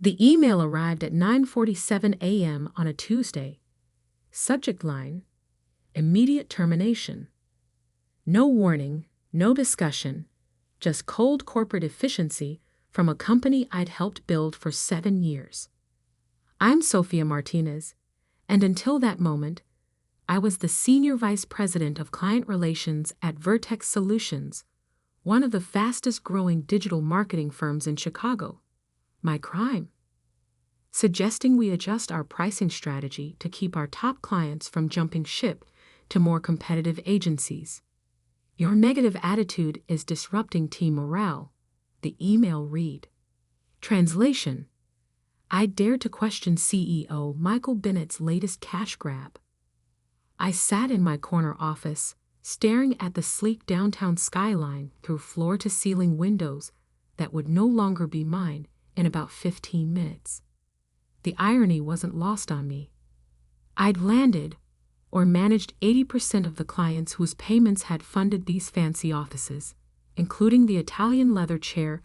The email arrived at 9:47 a.m. on a Tuesday. Subject line: immediate termination. No warning, no discussion, just cold corporate efficiency from a company I'd helped build for 7 years. I'm Sophia Martinez, and until that moment, I was the Senior Vice President of Client Relations at Vertex Solutions, one of the fastest-growing digital marketing firms in Chicago. My crime? Suggesting we adjust our pricing strategy to keep our top clients from jumping ship to more competitive agencies. Your negative attitude is disrupting team morale, the email read. Translation: I dared to question CEO Michael Bennett's latest cash grab. I sat in my corner office, staring at the sleek downtown skyline through floor-to-ceiling windows that would no longer be mine in about 15 minutes. The irony wasn't lost on me. I'd landed or managed 80% of the clients whose payments had funded these fancy offices, including the Italian leather chair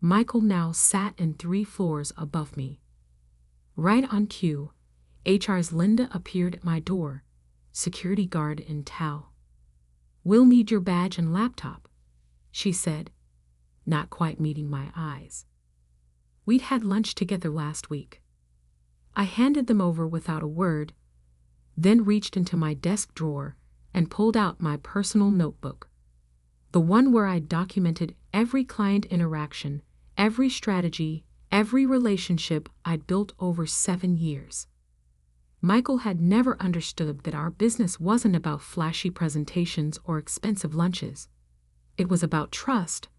Michael now sat in 3 floors above me. Right on cue, HR's Linda appeared at my door, security guard in tow. "We'll need your badge and laptop," she said, not quite meeting my eyes. We'd had lunch together last week. I handed them over without a word, then reached into my desk drawer and pulled out my personal notebook, the one where I'd documented every client interaction, every strategy, every relationship I'd built over 7 years. Michael had never understood that our business wasn't about flashy presentations or expensive lunches. It was about trust,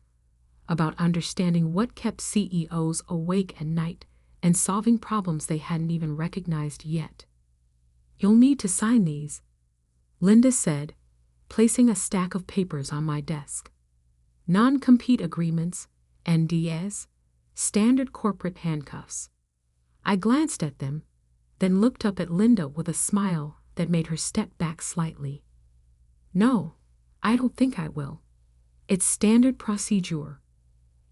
about understanding what kept CEOs awake at night and solving problems they hadn't even recognized yet. "You'll need to sign these," Linda said, placing a stack of papers on my desk. Non-compete agreements, NDAs, standard corporate handcuffs. I glanced at them, then looked up at Linda with a smile that made her step back slightly. "No, I don't think I will. It's standard procedure.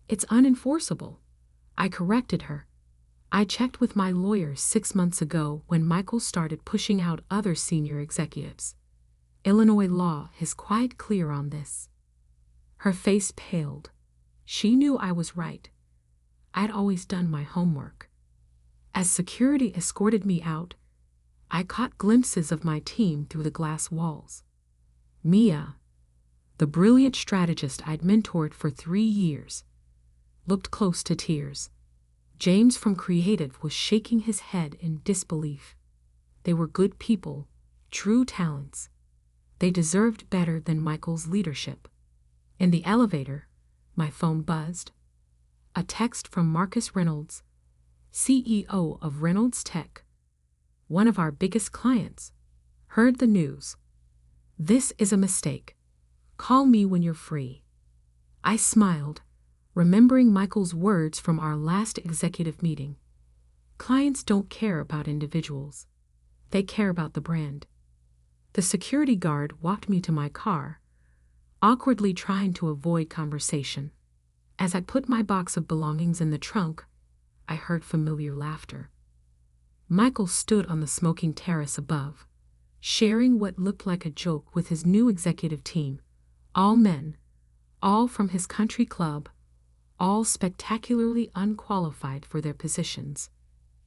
It's unenforceable," I corrected her. I checked with my lawyer 6 months ago when Michael started pushing out other senior executives. Illinois law is quite clear on this. Her face paled. She knew I was right. I'd always done my homework. As security escorted me out, I caught glimpses of my team through the glass walls. Mia, the brilliant strategist I'd mentored for 3 years, looked close to tears. James from Creative was shaking his head in disbelief. They were good people, true talents. They deserved better than Michael's leadership. In the elevator, my phone buzzed. A text from Marcus Reynolds, CEO of Reynolds Tech, one of our biggest clients. "Heard the news. This is a mistake. Call me when you're free." I smiled, remembering Michael's words from our last executive meeting. Clients don't care about individuals. They care about the brand. The security guard walked me to my car, awkwardly trying to avoid conversation. As I put my box of belongings in the trunk, I heard familiar laughter. Michael stood on the smoking terrace above, sharing what looked like a joke with his new executive team. All men, all from his country club, all spectacularly unqualified for their positions.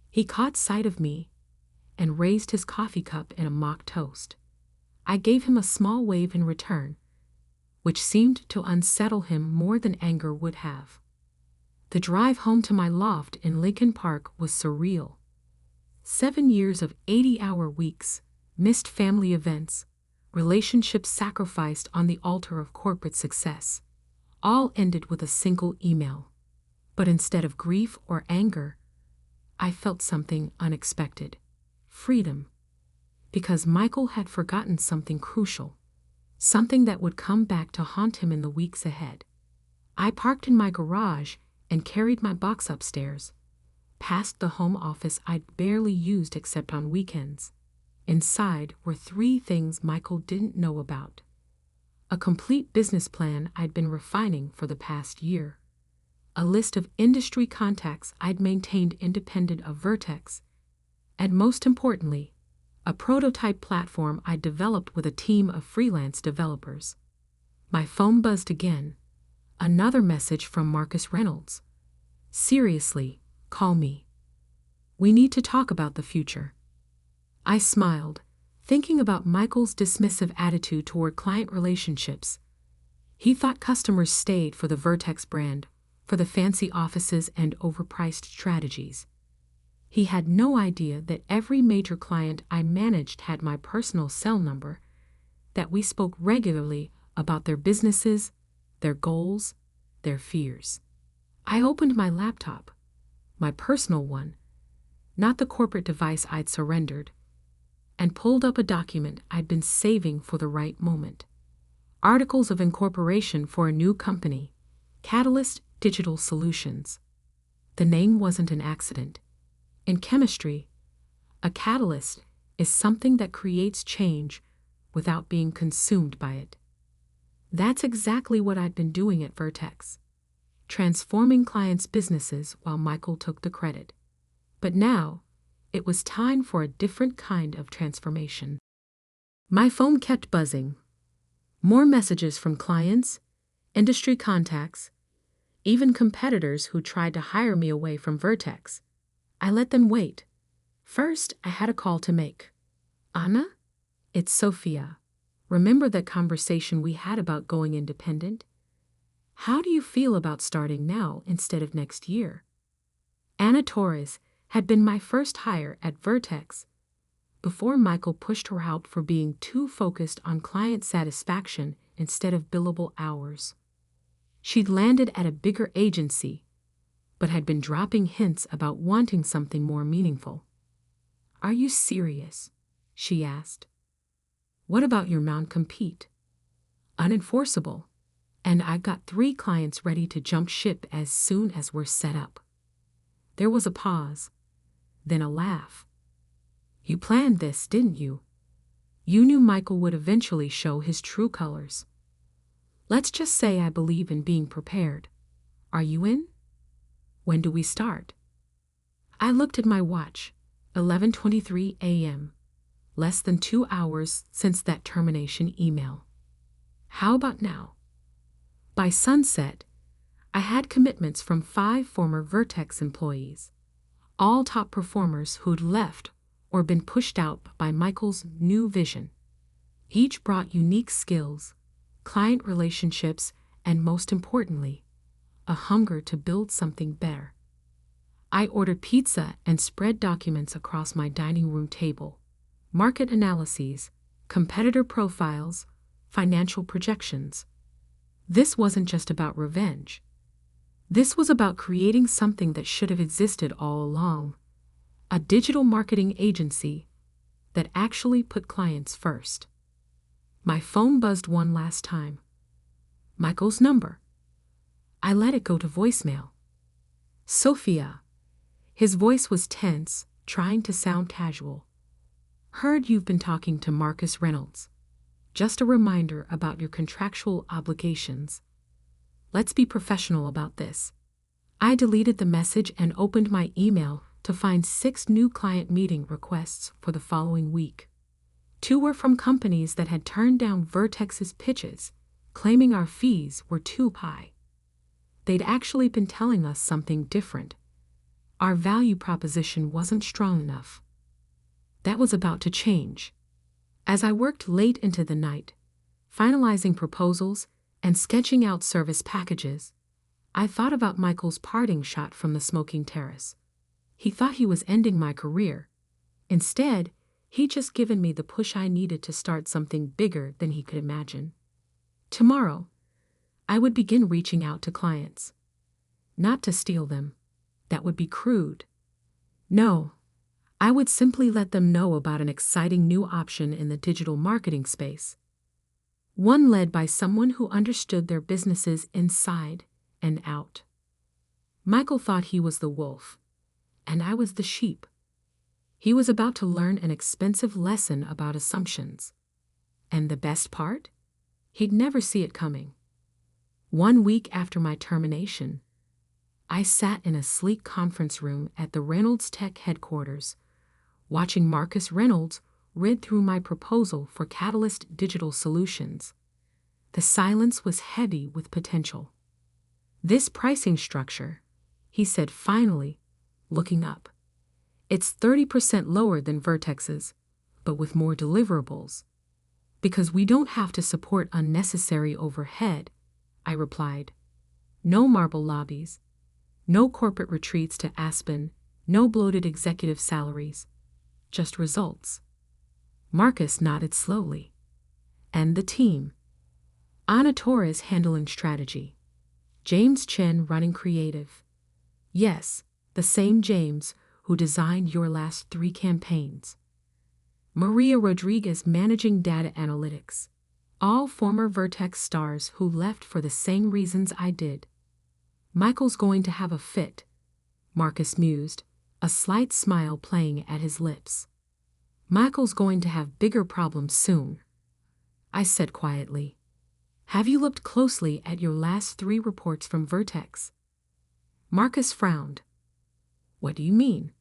He caught sight of me and raised his coffee cup in a mock toast. I gave him a small wave in return, which seemed to unsettle him more than anger would have. The drive home to my loft in Lincoln Park was surreal. 7 years of 80-hour weeks, missed family events, relationships sacrificed on the altar of corporate success, all ended with a single email. But instead of grief or anger, I felt something unexpected: freedom. Because Michael had forgotten something crucial, something that would come back to haunt him in the weeks ahead. I parked in my garage and carried my box upstairs, past the home office I'd barely used except on weekends. Inside were 3 things Michael didn't know about: a complete business plan I'd been refining for the past year, a list of industry contacts I'd maintained independent of Vertex, and most importantly, a prototype platform I'd developed with a team of freelance developers. My phone buzzed again. Another message from Marcus Reynolds. "Seriously, call me. We need to talk about the future." I smiled, thinking about Michael's dismissive attitude toward client relationships. He thought customers stayed for the Vertex brand, for the fancy offices and overpriced strategies. He had no idea that every major client I managed had my personal cell number, that we spoke regularly about their businesses, their goals, their fears. I opened my laptop, my personal one, not the corporate device I'd surrendered, and pulled up a document I'd been saving for the right moment. Articles of incorporation for a new company, Catalyst Digital Solutions. The name wasn't an accident. In chemistry, a catalyst is something that creates change without being consumed by it. That's exactly what I'd been doing at Vertex, transforming clients' businesses while Michael took the credit. But now, it was time for a different kind of transformation. My phone kept buzzing. More messages from clients, industry contacts, even competitors who tried to hire me away from Vertex. I let them wait. First, I had a call to make. "Anna? It's Sophia. Remember that conversation we had about going independent? How do you feel about starting now instead of next year?" Anna Torres had been my first hire at Vertex, before Michael pushed her out for being too focused on client satisfaction instead of billable hours. She'd landed at a bigger agency, but had been dropping hints about wanting something more meaningful. "Are you serious?" she asked. "What about your non-compete?" "Unenforceable, and I got 3 clients ready to jump ship as soon as we're set up." There was a pause, then a laugh. "You planned this, didn't you? You knew Michael would eventually show his true colors." "Let's just say I believe in being prepared. Are you in? When do we start?" I looked at my watch, 11:23 a.m., less than 2 hours since that termination email. How about now? By sunset, I had commitments from 5 former Vertex employees, all top performers who'd left or been pushed out by Michael's new vision. Each brought unique skills, client relationships, and most importantly, a hunger to build something better. I ordered pizza and spread documents across my dining room table, market analyses, competitor profiles, financial projections. This wasn't just about revenge. This was about creating something that should have existed all along, a digital marketing agency that actually put clients first. My phone buzzed one last time. Michael's number. I let it go to voicemail. "Sophia." His voice was tense, trying to sound casual. "Heard you've been talking to Marcus Reynolds. Just a reminder about your contractual obligations. Let's be professional about this." I deleted the message and opened my email to find 6 new client meeting requests for the following week. 2 were from companies that had turned down Vertex's pitches, claiming our fees were too high. They'd actually been telling us something different. Our value proposition wasn't strong enough. That was about to change. As I worked late into the night, finalizing proposals and sketching out service packages, I thought about Michael's parting shot from the smoking terrace. He thought he was ending my career. Instead, he'd just given me the push I needed to start something bigger than he could imagine. Tomorrow, I would begin reaching out to clients. Not to steal them. That would be crude. No, I would simply let them know about an exciting new option in the digital marketing space. One led by someone who understood their businesses inside and out. Michael thought he was the wolf, and I was the sheep. He was about to learn an expensive lesson about assumptions. And the best part? He'd never see it coming. 1 week after my termination, I sat in a sleek conference room at the Reynolds Tech headquarters, watching Marcus Reynolds read through my proposal for Catalyst Digital Solutions. The silence was heavy with potential. "This pricing structure," he said finally, looking up. "It's 30% lower than Vertex's, but with more deliverables." "Because we don't have to support unnecessary overhead," I replied. "No marble lobbies, no corporate retreats to Aspen, no bloated executive salaries, just results." Marcus nodded slowly. "And the team?" "Ana Torres handling strategy. James Chen running creative." "Yes, the same James who designed your last 3 campaigns." "Maria Rodriguez managing data analytics." All former Vertex stars who left for the same reasons I did. "Michael's going to have a fit," Marcus mused, a slight smile playing at his lips. "Michael's going to have bigger problems soon," I said quietly. "Have you looked closely at your last 3 reports from Vertex?" Marcus frowned. "What do you mean?"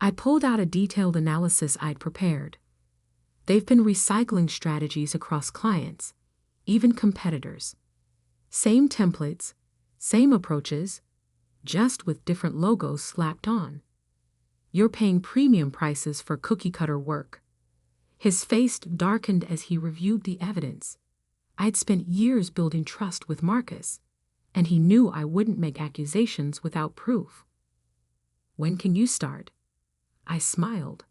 I pulled out a detailed analysis I'd prepared. They've been recycling strategies across clients, even competitors. Same templates, same approaches, just with different logos slapped on. "You're paying premium prices for cookie-cutter work." His face darkened as he reviewed the evidence. I'd spent years building trust with Marcus, and he knew I wouldn't make accusations without proof. "When can you start?" I smiled.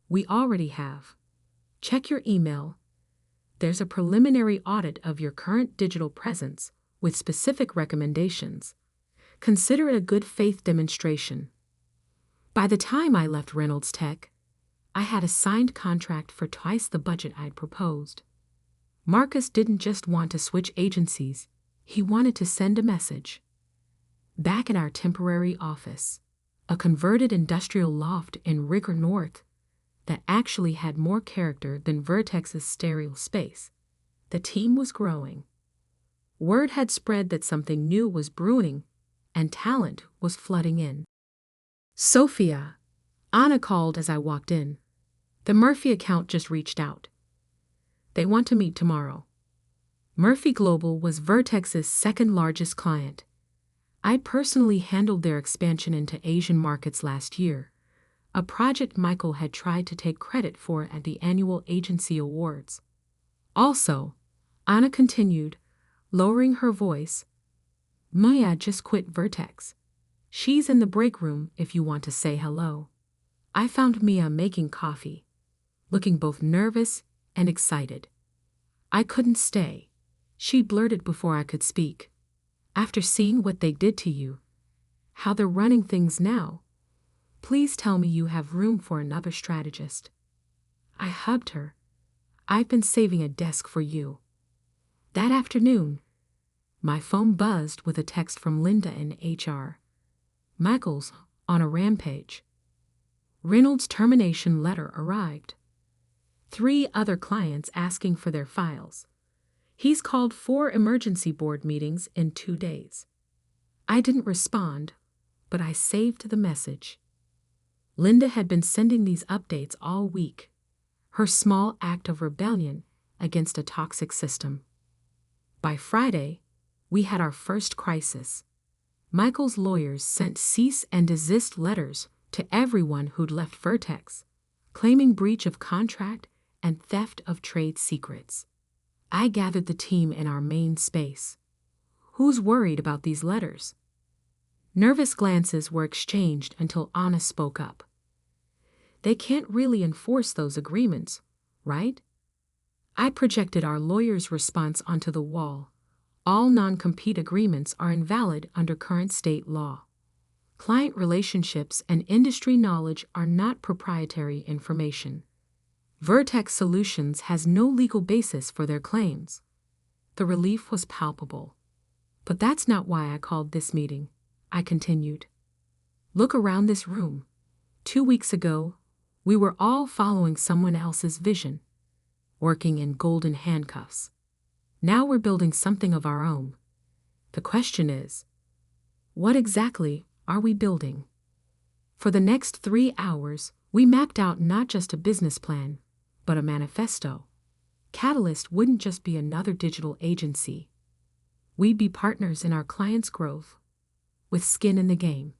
"We already have. Check your email. There's a preliminary audit of your current digital presence with specific recommendations. Consider it a good faith demonstration." By the time I left Reynolds Tech, I had a signed contract for twice the budget I'd proposed. Marcus didn't just want to switch agencies, he wanted to send a message. Back at our temporary office, a converted industrial loft in Rigger North that actually had more character than Vertex's sterile space, the team was growing. Word had spread that something new was brewing, and talent was flooding in. "Sophia," Anna called as I walked in. "The Murphy account just reached out. They want to meet tomorrow." Murphy Global was Vertex's second-largest client. I personally handled their expansion into Asian markets last year, a project Michael had tried to take credit for at the annual agency awards. "Also," Anna continued, lowering her voice, "Maya just quit Vertex. She's in the break room if you want to say hello." I found Mia making coffee, looking both nervous and excited. "I couldn't stay," she blurted before I could speak. "After seeing what they did to you, how they're running things now, please tell me you have room for another strategist." I hugged her. "I've been saving a desk for you." That afternoon, my phone buzzed with a text from Linda in HR. "Michael's on a rampage." Reynolds' termination letter arrived. 3 other clients asking for their files. He's called 4 emergency board meetings in 2 days. I didn't respond, but I saved the message. Linda had been sending these updates all week, her small act of rebellion against a toxic system. By Friday, we had our first crisis. Michael's lawyers sent cease and desist letters to everyone who'd left Vertex, claiming breach of contract and theft of trade secrets. I gathered the team in our main space. "Who's worried about these letters?" Nervous glances were exchanged until Anna spoke up. "They can't really enforce those agreements, right?" I projected our lawyer's response onto the wall. "All non-compete agreements are invalid under current state law. Client relationships and industry knowledge are not proprietary information. Vertex Solutions has no legal basis for their claims." The relief was palpable. "But that's not why I called this meeting," I continued. "Look around this room. 2 weeks ago, we were all following someone else's vision, working in golden handcuffs. Now we're building something of our own. The question is, What exactly are we building? For the next 3 hours, we mapped out not just a business plan, but a manifesto. Catalyst wouldn't just be another digital agency. We'd be partners in our clients' growth, with skin in the game,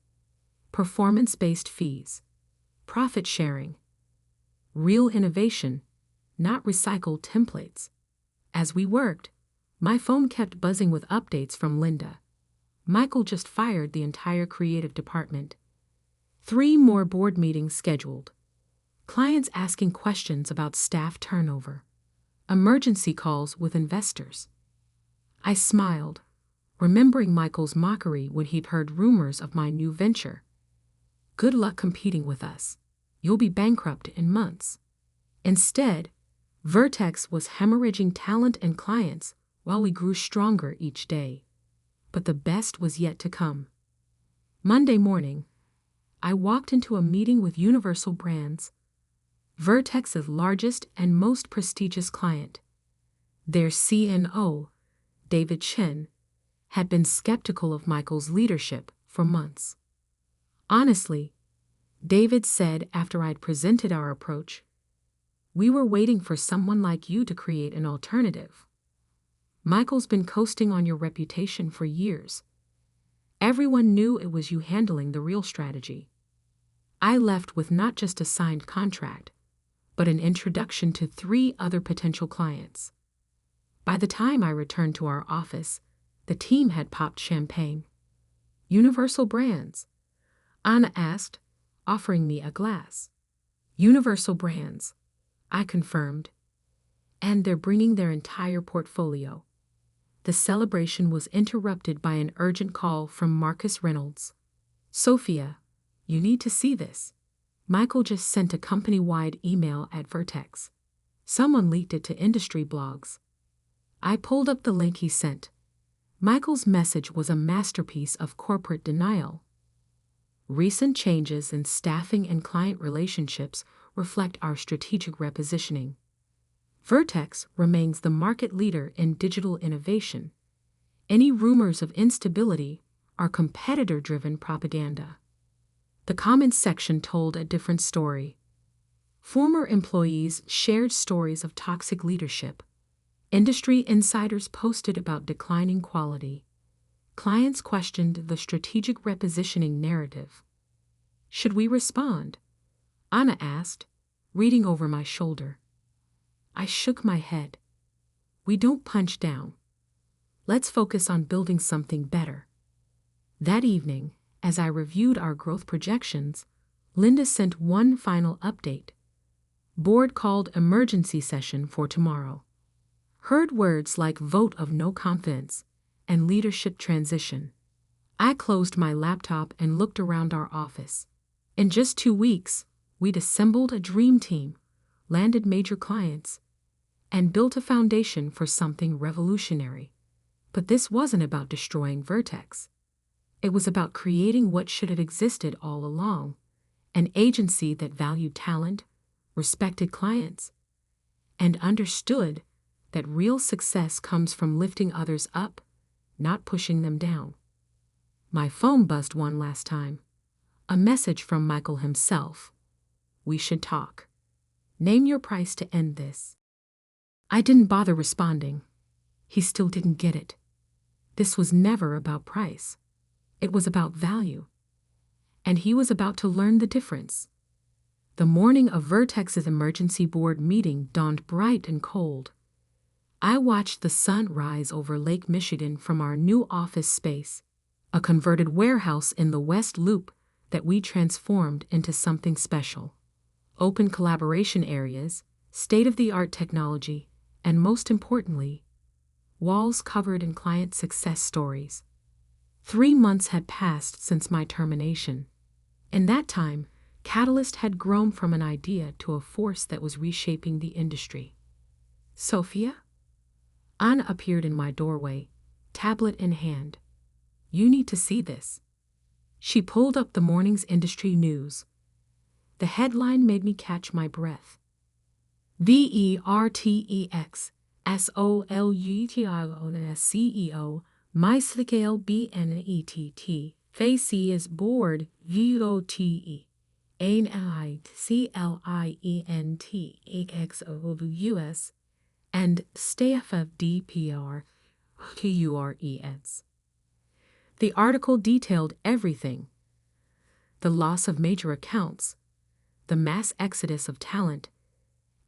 performance-based fees, profit sharing, real innovation, not recycled templates. As we worked, my phone kept buzzing with updates from Linda. Michael just fired the entire creative department. 3 more board meetings scheduled. Clients asking questions about staff turnover. Emergency calls with investors. I smiled, remembering Michael's mockery when he'd heard rumors of my new venture. Good luck competing with us. You'll be bankrupt in months. Instead, Vertex was hemorrhaging talent and clients while we grew stronger each day. But the best was yet to come. Monday morning, I walked into a meeting with Universal Brands, Vertex's largest and most prestigious client. Their CNO, David Chen, had been skeptical of Michael's leadership for months. Honestly, David said after I'd presented our approach, "We were waiting for someone like you to create an alternative. Michael's been coasting on your reputation for years. Everyone knew it was you handling the real strategy." I left with not just a signed contract, but an introduction to 3 other potential clients. By the time I returned to our office, the team had popped champagne. "Universal Brands?" Anna asked, offering me a glass. "Universal Brands," I confirmed. "And they're bringing their entire portfolio." The celebration was interrupted by an urgent call from Marcus Reynolds. "Sophia, you need to see this. Michael just sent a company-wide email at Vertex. Someone leaked it to industry blogs." I pulled up the link he sent. Michael's message was a masterpiece of corporate denial. "Recent changes in staffing and client relationships reflect our strategic repositioning. Vertex remains the market leader in digital innovation. Any rumors of instability are competitor-driven propaganda." The comments section told a different story. Former employees shared stories of toxic leadership. Industry insiders posted about declining quality. Clients questioned the strategic repositioning narrative. "Should we respond?" Anna asked, reading over my shoulder. I shook my head. "We don't punch down. Let's focus on building something better." That evening, as I reviewed our growth projections, Linda sent one final update. "Board called emergency session for tomorrow." Heard words like vote of no confidence and leadership transition. I closed my laptop and looked around our office. In just 2 weeks, we'd assembled a dream team, landed major clients, and built a foundation for something revolutionary. But this wasn't about destroying Vertex. It was about creating what should have existed all along, an agency that valued talent, respected clients, and understood that real success comes from lifting others up, not pushing them down. My phone buzzed one last time. A message from Michael himself. "We should talk. Name your price to end this." I didn't bother responding. He still didn't get it. This was never about price. It was about value. And he was about to learn the difference. The morning of Vertex's emergency board meeting dawned bright and cold. I watched the sun rise over Lake Michigan from our new office space, a converted warehouse in the West Loop that we transformed into something special. Open collaboration areas, state-of-the-art technology, and most importantly, walls covered in client success stories. 3 months had passed since my termination. In that time, Catalyst had grown from an idea to a force that was reshaping the industry. "Sophia?" Anna appeared in my doorway, tablet in hand. "You need to see this." She pulled up the morning's industry news. The headline made me catch my breath. "Vertex SOLUTION CEO Myscale BNETT Facey is board, VOTE, ANICLIENTEXOUS, and STAFFDPRTURES. The article detailed everything: the loss of major accounts, the mass exodus of talent,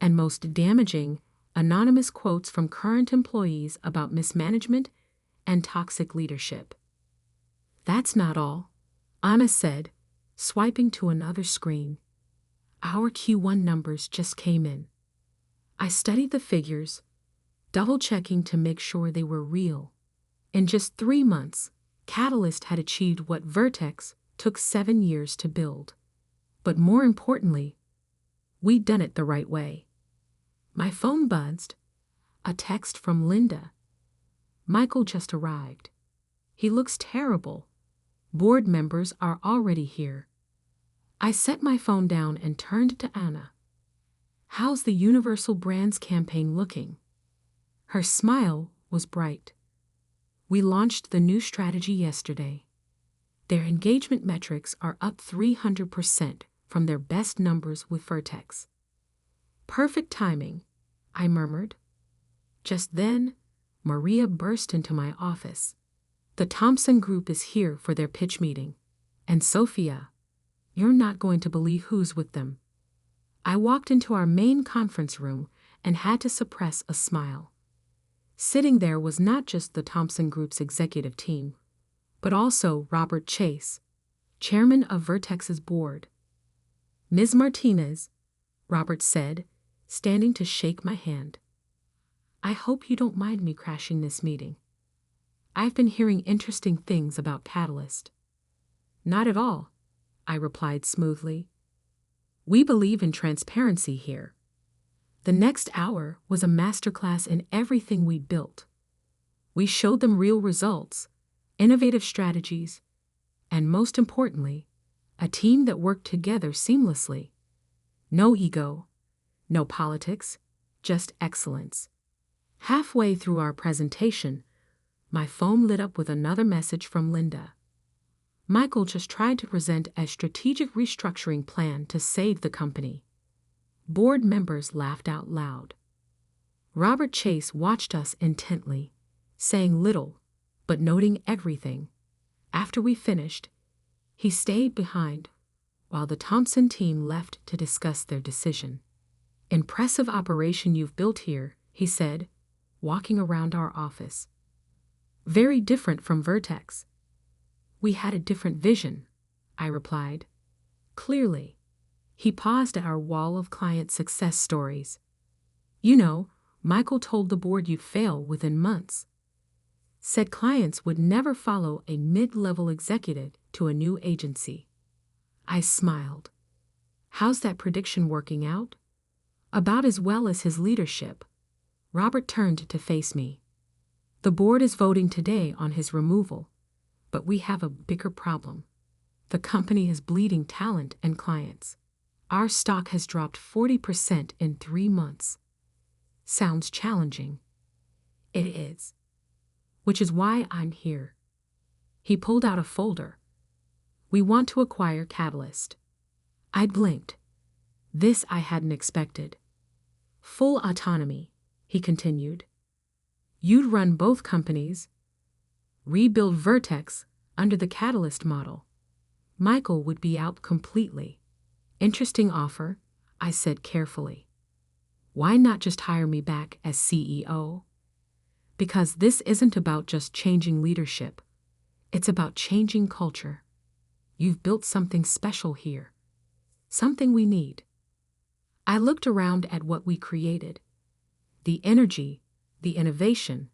and most damaging, anonymous quotes from current employees about mismanagement and toxic leadership. That's not all, Anna said, swiping to another screen. Our Q1 numbers just came in. I studied the figures, double-checking to make sure they were real. In just 3 months, Catalyst had achieved what Vertex took 7 years to build. But more importantly, we'd done it the right way. My phone buzzed. A text from Linda. Michael just arrived. He looks terrible. Board members are already here. I set my phone down and turned to Anna. How's the Universal Brands campaign looking? Her smile was bright. We launched the new strategy yesterday. Their engagement metrics are up 300% from their best numbers with Vertex. Perfect timing, I murmured. Just then, Maria burst into my office. The Thompson Group is here for their pitch meeting. And Sophia, you're not going to believe who's with them. I walked into our main conference room and had to suppress a smile. Sitting there was not just the Thompson Group's executive team, but also Robert Chase, chairman of Vertex's board. Ms. Martinez, Robert said, standing to shake my hand. I hope you don't mind me crashing this meeting. I've been hearing interesting things about Catalyst. Not at all, I replied smoothly. We believe in transparency here. The next hour was a masterclass in everything we built. We showed them real results, innovative strategies, and most importantly, a team that worked together seamlessly. No ego, no politics, just excellence. Halfway through our presentation, my phone lit up with another message from Linda. Michael just tried to present a strategic restructuring plan to save the company. Board members laughed out loud. Robert Chase watched us intently, saying little, but noting everything. After we finished, he stayed behind, while the Thompson team left to discuss their decision. Impressive operation you've built here, he said, walking around our office. Very different from Vertex. We had a different vision, I replied. Clearly. He paused at our wall of client success stories. You know, Michael told the board you'd fail within months. Said clients would never follow a mid-level executive to a new agency. I smiled. How's that prediction working out? About as well as his leadership. Robert turned to face me. The board is voting today on his removal, but we have a bigger problem. The company is bleeding talent and clients. Our stock has dropped 40% in 3 months. Sounds challenging. It is. Which is why I'm here. He pulled out a folder. We want to acquire Catalyst. I blinked. This I hadn't expected. Full autonomy, he continued. You'd run both companies, rebuild Vertex under the Catalyst model. Michael would be out completely. Interesting offer, I said carefully. Why not just hire me back as CEO? Because this isn't about just changing leadership. It's about changing culture. You've built something special here. Something we need. I looked around at what we created. The energy, the innovation,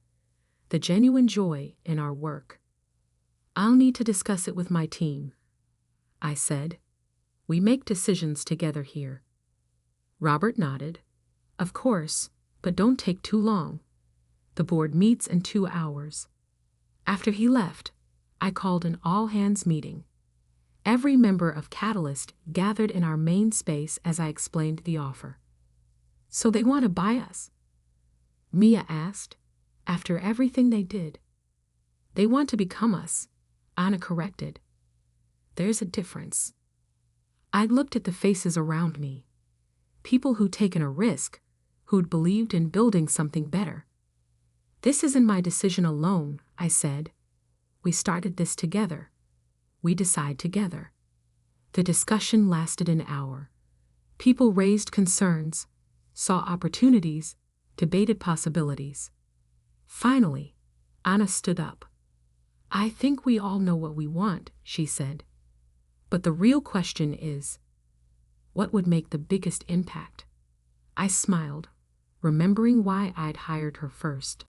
the genuine joy in our work. I'll need to discuss it with my team, I said. We make decisions together here. Robert nodded. Of course, but don't take too long. The board meets in 2 hours. After he left, I called an all-hands meeting. Every member of Catalyst gathered in our main space as I explained the offer. So they want to buy us? Mia asked. After everything they did. They want to become us, Anna corrected. There's a difference. I looked at the faces around me. People who'd taken a risk, who'd believed in building something better. This isn't my decision alone, I said. We started this together. We decide together. The discussion lasted an hour. People raised concerns, saw opportunities, debated possibilities. Finally, Anna stood up. I think we all know what we want, she said. But the real question is, what would make the biggest impact? I smiled, remembering why I'd hired her first.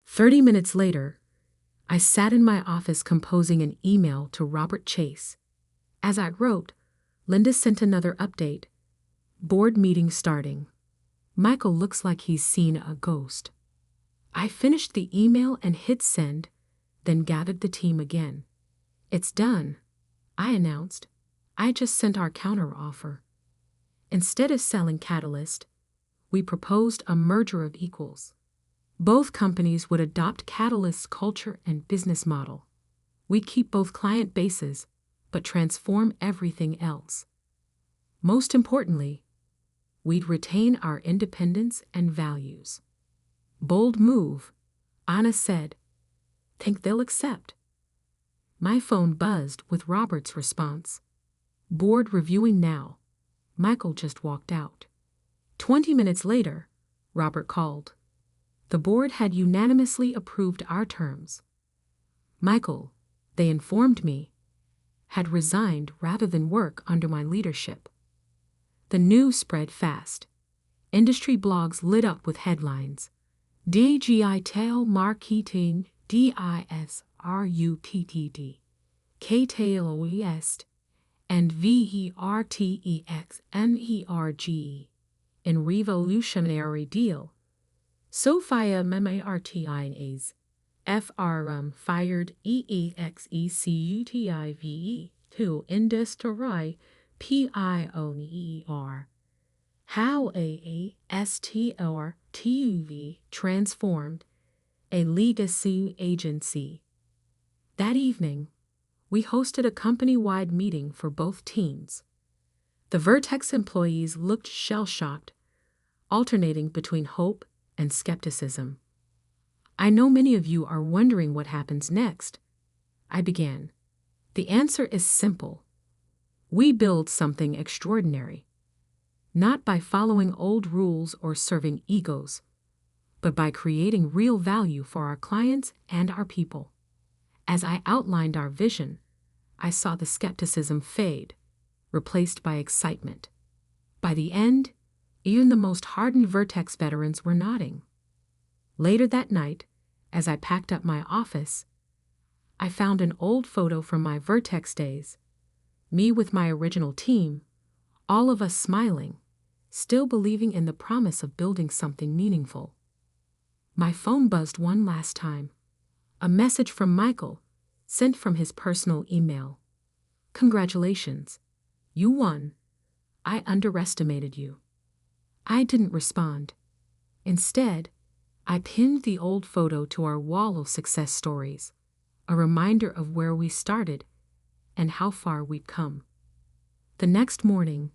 30 minutes later, I sat in my office composing an email to Robert Chase. As I wrote, Linda sent another update. Board meeting starting. Michael looks like he's seen a ghost. I finished the email and hit send, then gathered the team again. It's done, I announced. I just sent our counteroffer. Instead of selling Catalyst, we proposed a merger of equals. Both companies would adopt Catalyst's culture and business model. We'd keep both client bases, but transform everything else. Most importantly, we'd retain our independence and values. Bold move, Anna said. Think they'll accept? My phone buzzed with Robert's response. Board reviewing now. Michael just walked out. 20 minutes later, Robert called. The board had unanimously approved our terms. Michael, they informed me, had resigned rather than work under my leadership. The news spread fast. Industry blogs lit up with headlines. Digital marketing, DISRUPTD, KTLOEST, and VERTEXNERGE, in revolutionary deal. Sophia Memartines, FRM fired EEXECUTIVE to industry PIONER. How AASTRTUV transformed a legacy agency. That evening, we hosted a company-wide meeting for both teams. The Vertex employees looked shell-shocked, alternating between hope and skepticism. I know many of you are wondering what happens next. I began. The answer is simple. We build something extraordinary. Not by following old rules or serving egos, but by creating real value for our clients and our people. As I outlined our vision, I saw the skepticism fade, replaced by excitement. By the end, even the most hardened Vertex veterans were nodding. Later that night, as I packed up my office, I found an old photo from my Vertex days, me with my original team, all of us smiling, still believing in the promise of building something meaningful. My phone buzzed one last time. A message from Michael, sent from his personal email. Congratulations. You won. I underestimated you. I didn't respond. Instead, I pinned the old photo to our wall of success stories, a reminder of where we started and how far we'd come. The next morning,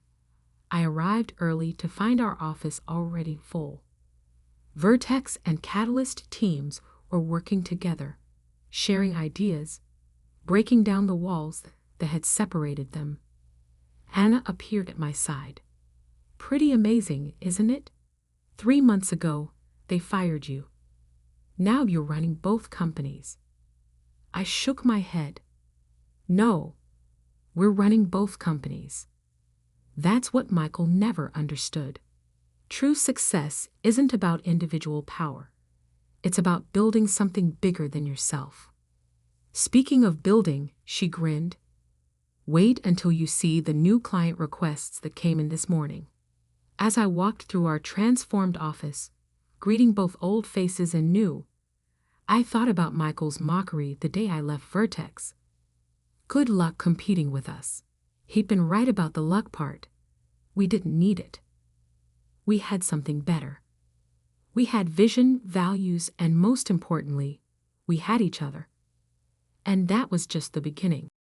I arrived early to find our office already full. Vertex and Catalyst teams were working together, sharing ideas, breaking down the walls that had separated them. Anna appeared at my side. Pretty amazing, isn't it? 3 months ago, they fired you. Now you're running both companies. I shook my head. No, we're running both companies. That's what Michael never understood. True success isn't about individual power. It's about building something bigger than yourself. Speaking of building, she grinned. Wait until you see the new client requests that came in this morning. As I walked through our transformed office, greeting both old faces and new, I thought about Michael's mockery the day I left Vertex. Good luck competing with us. He'd been right about the luck part. We didn't need it. We had something better. We had vision, values, and most importantly, we had each other. And that was just the beginning.